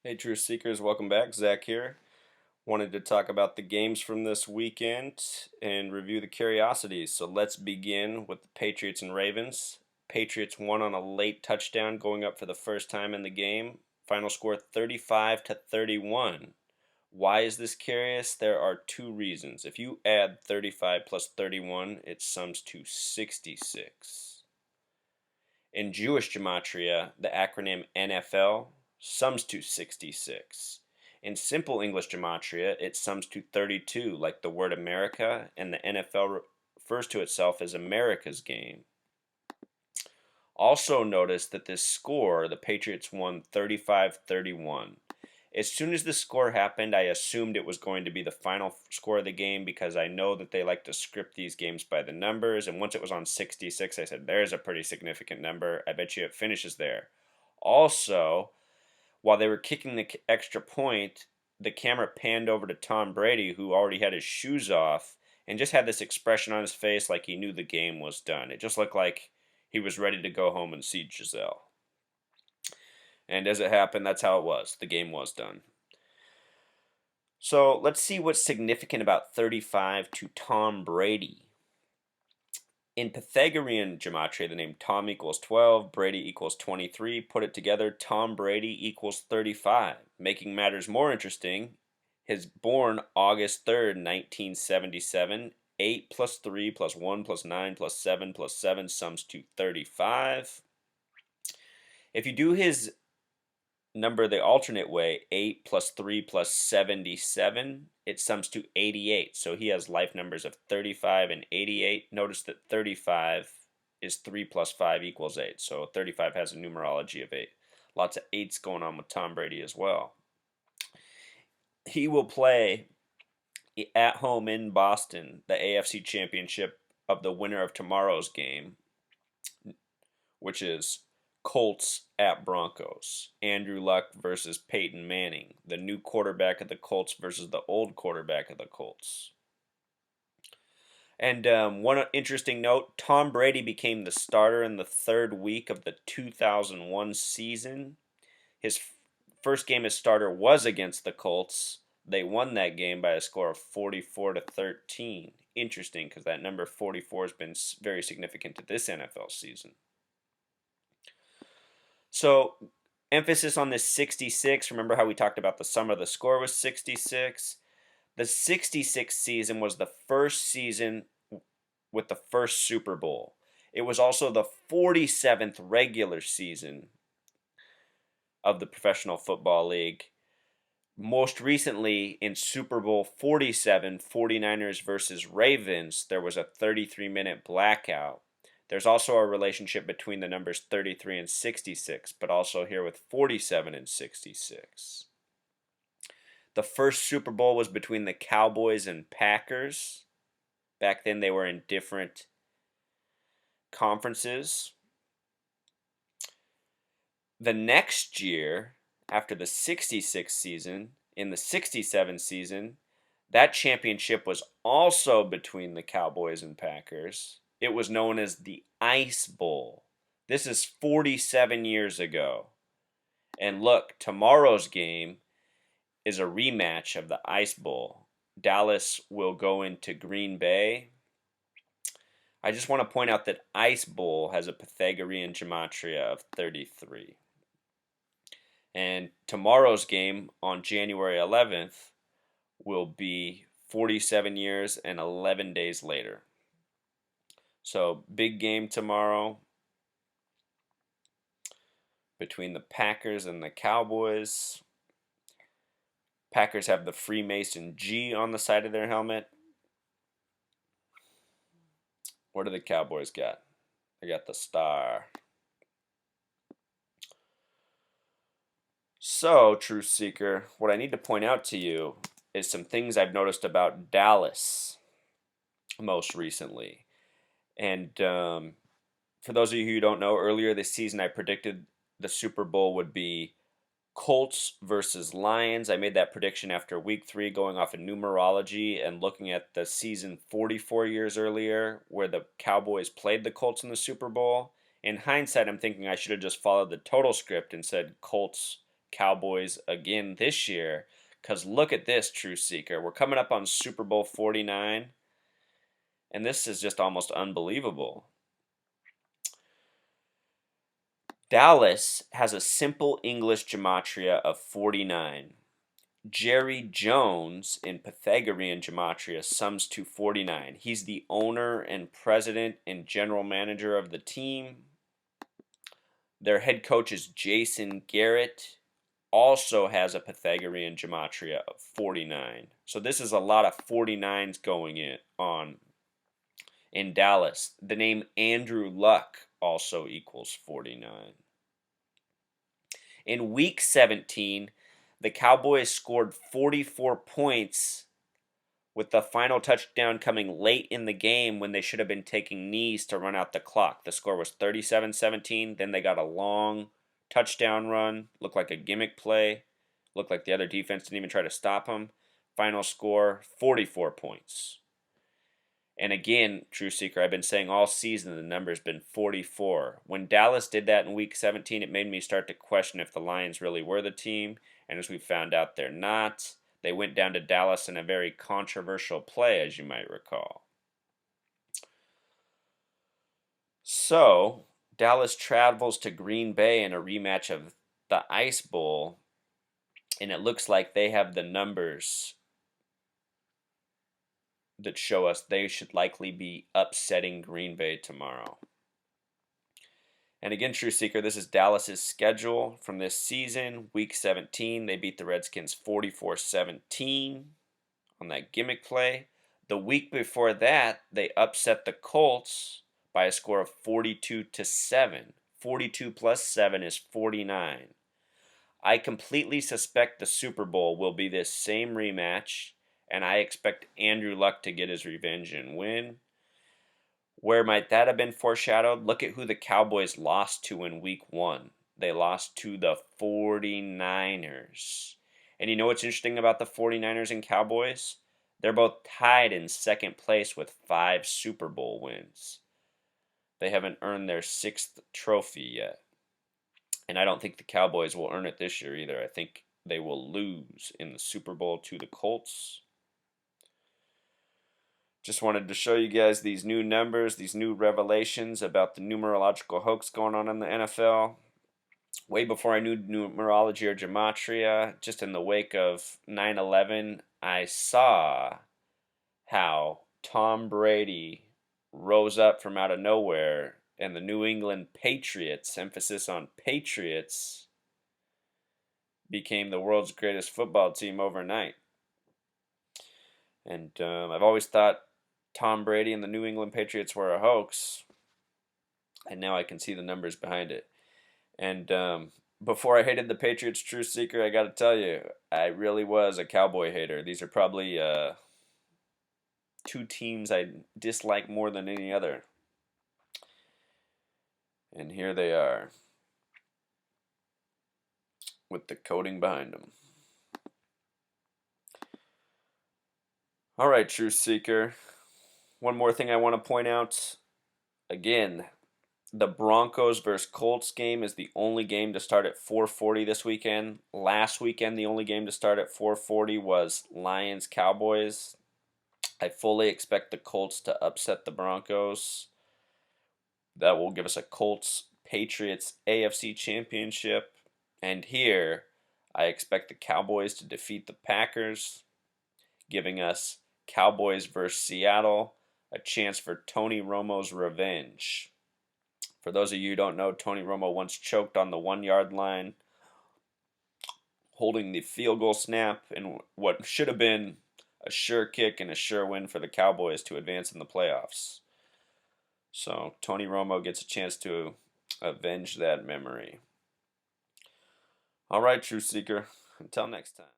Hey, Truth Seekers, welcome back. Zach here. Wanted to talk about the games from this weekend and review the curiosities. So let's begin with the Patriots and Ravens. Patriots won on a late touchdown going up for the first time in the game. Final score 35-31. Why is this curious? There are two reasons. If you add 35 plus 31, it sums to 66. In Jewish gematria, the acronym NFL sums to 66. In simple English gematria, it sums to 32, like the word America, and the NFL refers to itself as America's game. Also notice that this score, the Patriots won 35-31. As soon as the score happened, I assumed it was going to be the final score of the game because I know that they like to script these games by the numbers. And once it was on 66, I said, there's a pretty significant number. I bet you it finishes there. Also, while they were kicking the extra point, the camera panned over to Tom Brady, who already had his shoes off, and just had this expression on his face like he knew the game was done. It just looked like he was ready to go home and see Giselle. And as it happened, that's how it was. The game was done. So let's see what's significant about 35 to Tom Brady. In Pythagorean gematria, the name Tom equals 12, Brady equals 23. Put it together, Tom Brady equals 35. Making matters more interesting, he's born August 3rd, 1977. 8 plus 3 plus 1 plus 9 plus 7 plus 7 sums to 35. If you do his number the alternate way, 8 plus 3 plus 77, it sums to 88. So he has life numbers of 35 and 88. Notice that 35 is 3 plus 5 equals 8. So 35 has a numerology of 8. Lots of 8s going on with Tom Brady as well. He will play at home in Boston the AFC Championship of the winner of tomorrow's game, which is Colts at Broncos. Andrew Luck versus Peyton Manning. The new quarterback of the Colts versus the old quarterback of the Colts. And one interesting note, Tom Brady became the starter in the third week of the 2001 season. His first game as starter was against the Colts. They won that game by a score of 44-13. Interesting, because that number 44 has been very significant to this NFL season. So, emphasis on this 66. Remember how we talked about the sum of the score was 66? The 66 season was the first season with the first Super Bowl. It was also the 47th regular season of the Professional Football League. Most recently, in Super Bowl 47, 49ers versus Ravens, there was a 33-minute blackout. There's also a relationship between the numbers 33 and 66, but also here with 47 and 66. The first Super Bowl was between the Cowboys and Packers. Back then they were in different conferences. The next year, after the 66 season, in the 67 season, that championship was also between the Cowboys and Packers. It was known as the Ice Bowl. This is 47 years ago. And look, tomorrow's game is a rematch of the Ice Bowl. Dallas will go into Green Bay. I just want to point out that Ice Bowl has a Pythagorean gematria of 33. And tomorrow's game on January 11th will be 47 years and 11 days later. So, big game tomorrow between the Packers and the Cowboys. Packers have the Freemason G on the side of their helmet. What do the Cowboys got? They got the star. So, Truth Seeker, what I need to point out to you is some things I've noticed about Dallas most recently. And for those of you who don't know, earlier this season I predicted the Super Bowl would be Colts versus Lions. I made that prediction after week 3, going off of numerology and looking at the season 44 years earlier where the Cowboys played the Colts in the Super Bowl. In hindsight, I'm thinking I should have just followed the total script and said Colts Cowboys again this year. Because look at this, True Seeker. We're coming up on Super Bowl 49, and this is just almost unbelievable. Dallas has a simple English gematria of 49. Jerry Jones in Pythagorean gematria sums to 49. He's the owner and president and general manager of the team. Their head coach is Jason Garrett. Also has a Pythagorean gematria of 49. So this is a lot of 49s going on in Dallas. The name Andrew Luck also equals 49. In week 17, the Cowboys scored 44 points with the final touchdown coming late in the game when they should have been taking knees to run out the clock. The score was 37-17. Then they got a long touchdown run. Looked like a gimmick play. Looked like the other defense didn't even try to stop them. Final score, 44 points. And again, True Seeker, I've been saying all season the number's been 44. When Dallas did that in week 17, it made me start to question if the Lions really were the team. And as we found out, they're not. They went down to Dallas in a very controversial play, as you might recall. So, Dallas travels to Green Bay in a rematch of the Ice Bowl, and it looks like they have the numbers that show us they should likely be upsetting Green Bay tomorrow. And again, True Seeker, this is Dallas's schedule from this season. Week 17, they beat the Redskins 44-17 on that gimmick play. The week before that, they upset the Colts by a score of 42-7. 42 plus 7 is 49. I completely suspect the Super Bowl will be this same rematch, and I expect Andrew Luck to get his revenge and win. Where might that have been foreshadowed? Look at who the Cowboys lost to in week 1. They lost to the 49ers. And you know what's interesting about the 49ers and Cowboys? They're both tied in second place with 5 Super Bowl wins. They haven't earned their 6th trophy yet. And I don't think the Cowboys will earn it this year either. I think they will lose in the Super Bowl to the Colts. Just wanted to show you guys these new numbers, these new revelations about the numerological hoax going on in the NFL. Way before I knew numerology or gematria, just in the wake of 9/11, I saw how Tom Brady rose up from out of nowhere, and the New England Patriots, emphasis on Patriots, became the world's greatest football team overnight. And I've always thought Tom Brady and the New England Patriots were a hoax, and now I can see the numbers behind it. And before I hated the Patriots, True Seeker, I got to tell you, I really was a Cowboy hater. These are probably 2 teams I dislike more than any other. And here they are, with the coding behind them. All right, True Seeker. One more thing I want to point out. Again, the Broncos versus Colts game is the only game to start at 4:40 this weekend. Last weekend, the only game to start at 4:40 was Lions-Cowboys. I fully expect the Colts to upset the Broncos. That will give us a Colts-Patriots AFC Championship. And here, I expect the Cowboys to defeat the Packers, giving us Cowboys versus Seattle, a chance for Tony Romo's revenge. For those of you who don't know, Tony Romo once choked on the 1-yard line, holding the field goal snap in what should have been a sure kick and a sure win for the Cowboys to advance in the playoffs. So Tony Romo gets a chance to avenge that memory. All right, True Seeker. Until next time.